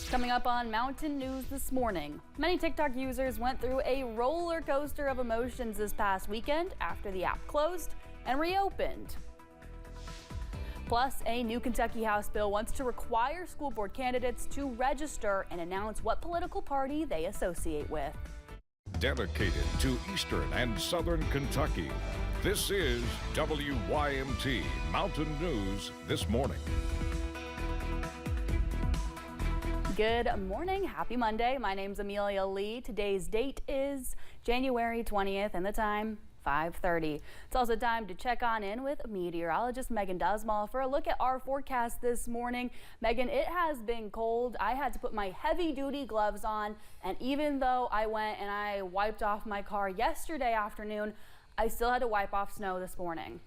Coming up on Mountain News this morning, many TikTok users went through a roller coaster of emotions this past weekend after the app closed and reopened. Plus, a new Kentucky House bill wants to require school board candidates to register and announce what political party they associate with. Dedicated to Eastern and Southern Kentucky, this is WYMT Mountain News This Morning. Good morning. Happy Monday. My name's Amelia Lee. Today's date is January 20th and the time 5:30. It's also time to check on in with meteorologist Megan Dusmal for a look at our forecast this morning. Megan, it has been cold. I had to put my heavy duty gloves on, and even though I went and I wiped off my car yesterday afternoon, I still had to wipe off snow this morning.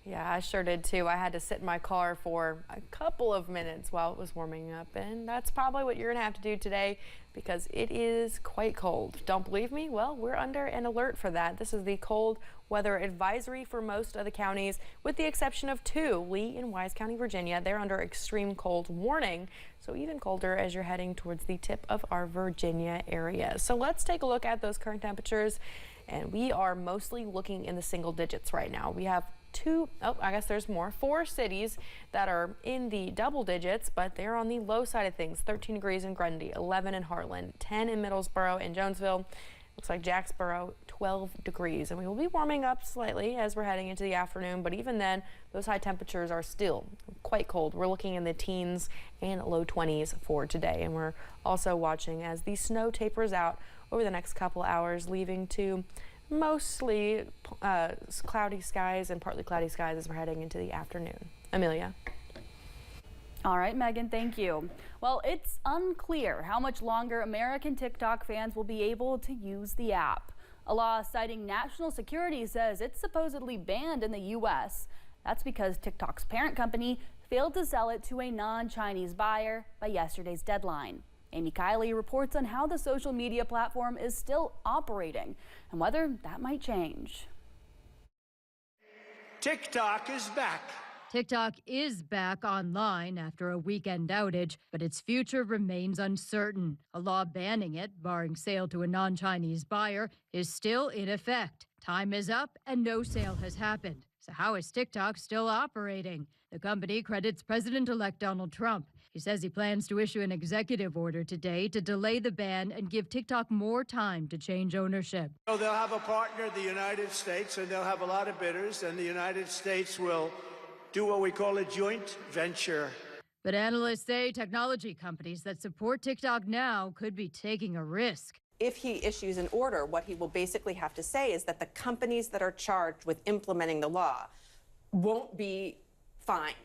Yeah, I sure did too. I had to sit in my car for a couple of minutes while it was warming up, and that's probably what you're gonna have to do today because it is quite cold. Don't believe me? Well, we're under an alert for that. This is the cold weather advisory for most of the counties, with the exception of two, Lee and Wise County, Virginia. They're under extreme cold warning, so even colder as you're heading towards the tip of our Virginia area. So let's take a look at those current temperatures, and we are mostly looking in the single digits right now. We have four cities that are in the double digits, but they're on the low side of things. 13 degrees in Grundy, 11 in Heartland, 10 in Middlesboro and Jonesville. Looks like Jacksboro, 12 degrees. And we will be warming up slightly as we're heading into the afternoon, but even then, those high temperatures are still quite cold. We're looking in the teens and low 20s for today. And we're also watching as the snow tapers out over the next couple hours, leaving to mostly cloudy skies and partly cloudy skies as we're heading into the afternoon. Amelia. All right, Megan, thank you. Well, it's unclear how much longer American TikTok fans will be able to use the app. A law citing national security says it's supposedly banned in the U.S. That's because TikTok's parent company failed to sell it to a non-Chinese buyer by yesterday's deadline. Amy Kiley reports on how the social media platform is still operating and whether that might change. TikTok is back. TikTok is back online after a weekend outage, but its future remains uncertain. A law banning it, barring sale to a non-Chinese buyer, is still in effect. Time is up and no sale has happened. So how is TikTok still operating? The company credits President-elect Donald Trump. He says he plans to issue an executive order today to delay the ban and give TikTok more time to change ownership. So they'll have a partner, the United States, and they'll have a lot of bidders, and the United States will do what we call a joint venture. But analysts say technology companies that support TikTok now could be taking a risk. If he issues an order, what he will basically have to say is that the companies that are charged with implementing the law won't be fined.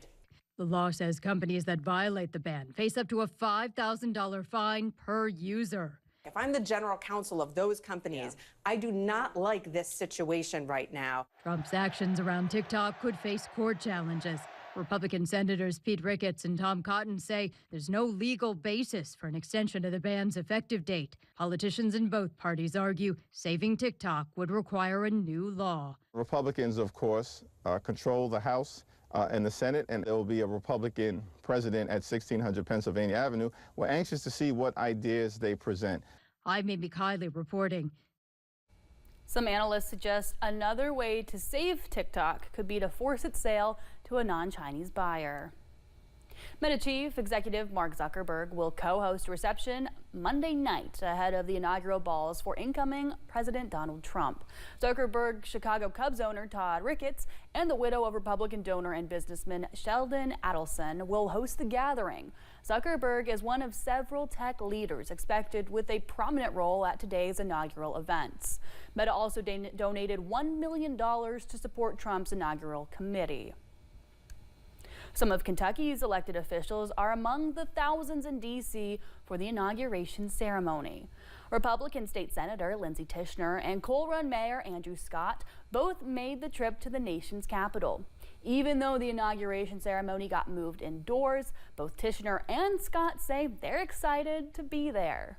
The law says companies that violate the ban face up to a $5,000 fine per user. If I'm the general counsel of those companies, I do not like this situation right now. Trump's actions around TikTok could face court challenges. Republican Senators Pete Ricketts and Tom Cotton say there's no legal basis for an extension of the ban's effective date. Politicians in both parties argue saving TikTok would require a new law. Republicans, of course, control the House and the Senate, and there will be a Republican president at 1600 Pennsylvania Avenue. We're anxious to see what ideas they present. I'm Amy Kiley reporting. Some analysts suggest another way to save TikTok could be to force its sale to a non-Chinese buyer. Meta Chief Executive Mark Zuckerberg will co-host a reception Monday night ahead of the inaugural balls for incoming President Donald Trump. Zuckerberg, Chicago Cubs owner Todd Ricketts, and the widow of Republican donor and businessman Sheldon Adelson will host the gathering. Zuckerberg is one of several tech leaders expected with a prominent role at today's inaugural events. Meta also donated $1 million to support Trump's inaugural committee. Some of Kentucky's elected officials are among the thousands in D.C. for the inauguration ceremony. Republican State Senator Lindsey Tishner and Coal Run Mayor Andrew Scott both made the trip to the nation's capital. Even though the inauguration ceremony got moved indoors, both Tishner and Scott say they're excited to be there.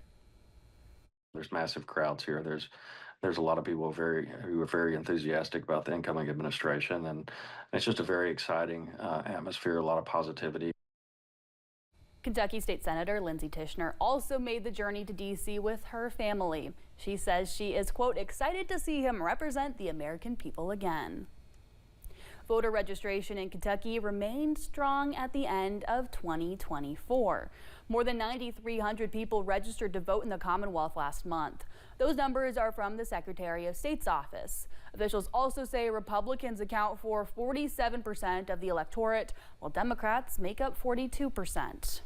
There's massive crowds here. There's a lot of people who are very enthusiastic about the incoming administration, and it's just a very exciting atmosphere, a lot of positivity. Kentucky State Senator Lindsey Tishner also made the journey to D.C. with her family. She says she is, quote, excited to see him represent the American people again. Voter registration in Kentucky remained strong at the end of 2024. More than 9,300 people registered to vote in the Commonwealth last month. Those numbers are from the Secretary of State's office. Officials also say Republicans account for 47% of the electorate, while Democrats make up 42%.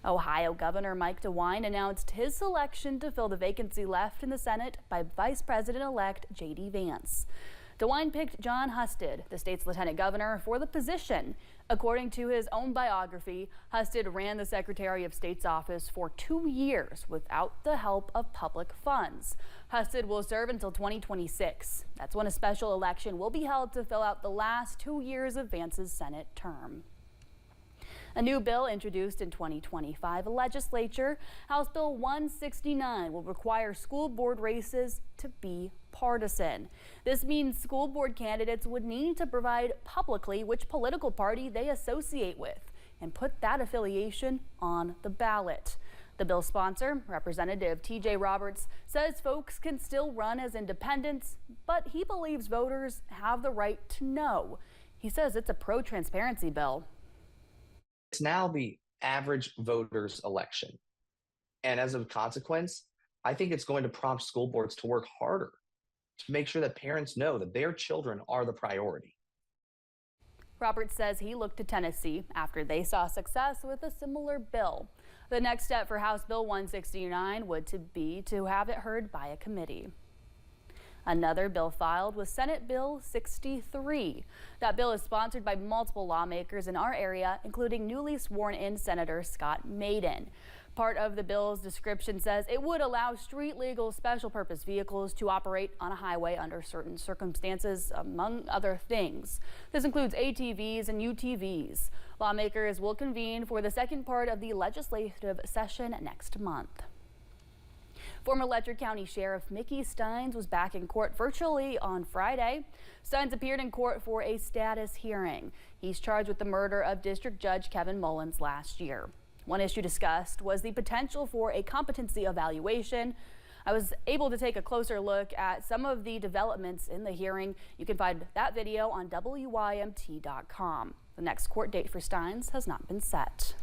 Ohio Governor Mike DeWine announced his selection to fill the vacancy left in the Senate by Vice President-elect J.D. Vance. DeWine picked John Husted, the state's lieutenant governor, for the position. According to his own biography, Husted ran the Secretary of State's office for 2 years without the help of public funds. Husted will serve until 2026. That's when a special election will be held to fill out the last 2 years of Vance's Senate term. A new bill introduced in 2025 legislature, House Bill 169, will require school board races to be partisan. This means school board candidates would need to provide publicly which political party they associate with and put that affiliation on the ballot. The bill's sponsor, Representative T.J. Roberts, says folks can still run as independents, but he believes voters have the right to know. He says it's a pro-transparency bill. It's now the average voter's election. And as a consequence, I think it's going to prompt school boards to work harder to make sure that parents know that their children are the priority. Roberts says he looked to Tennessee after they saw success with a similar bill. The next step for House Bill 169 would be to have it heard by a committee. Another bill filed was Senate Bill 63. That bill is sponsored by multiple lawmakers in our area, including newly sworn-in Senator Scott Maiden. Part of the bill's description says it would allow street-legal special-purpose vehicles to operate on a highway under certain circumstances, among other things. This includes ATVs and UTVs. Lawmakers will convene for the second part of the legislative session next month. Former Letcher County Sheriff Mickey Steins was back in court virtually on Friday. Steins appeared in court for a status hearing. He's charged with the murder of District Judge Kevin Mullins last year. One issue discussed was the potential for a competency evaluation. I was able to take a closer look at some of the developments in the hearing. You can find that video on WYMT.com. The next court date for Steins has not been set.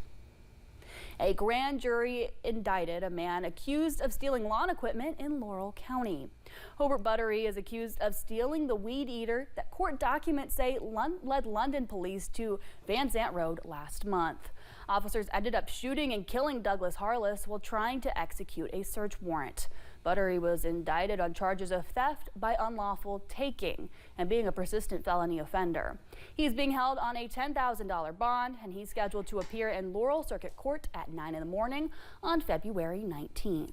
A grand jury indicted a man accused of stealing lawn equipment in Laurel County. Hobart Buttery is accused of stealing the weed eater that court documents say led London police to Van Zant Road last month. Officers ended up shooting and killing Douglas Harless while trying to execute a search warrant. Buttery was indicted on charges of theft by unlawful taking and being a persistent felony offender. He's being held on a $10,000 bond, and he's scheduled to appear in Laurel Circuit Court at 9 in the morning on February 19th.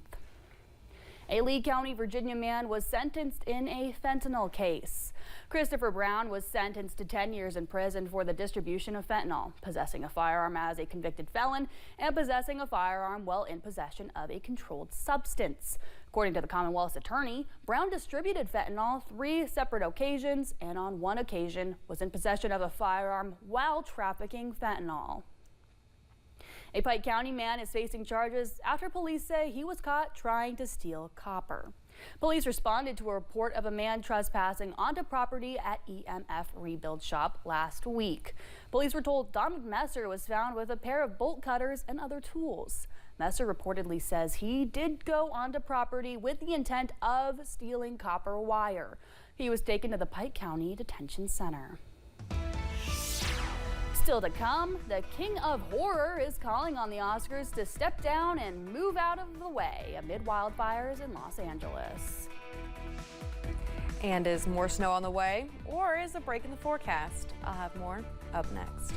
A Lee County, Virginia man was sentenced in a fentanyl case. Christopher Brown was sentenced to 10 years in prison for the distribution of fentanyl, possessing a firearm as a convicted felon, and possessing a firearm while in possession of a controlled substance. According to the Commonwealth's attorney, Brown distributed fentanyl 3 separate occasions and on one occasion was in possession of a firearm while trafficking fentanyl. A Pike County man is facing charges after police say he was caught trying to steal copper. Police responded to a report of a man trespassing onto property at EMF Rebuild Shop last week. Police were told Donald Messer was found with a pair of bolt cutters and other tools. Messer reportedly says he did go onto property with the intent of stealing copper wire. He was taken to the Pike County Detention Center. Still to come, the king of horror is calling on the Oscars to step down and move out of the way amid wildfires in Los Angeles. And is more snow on the way, or is a break in the forecast? I'll have more up next.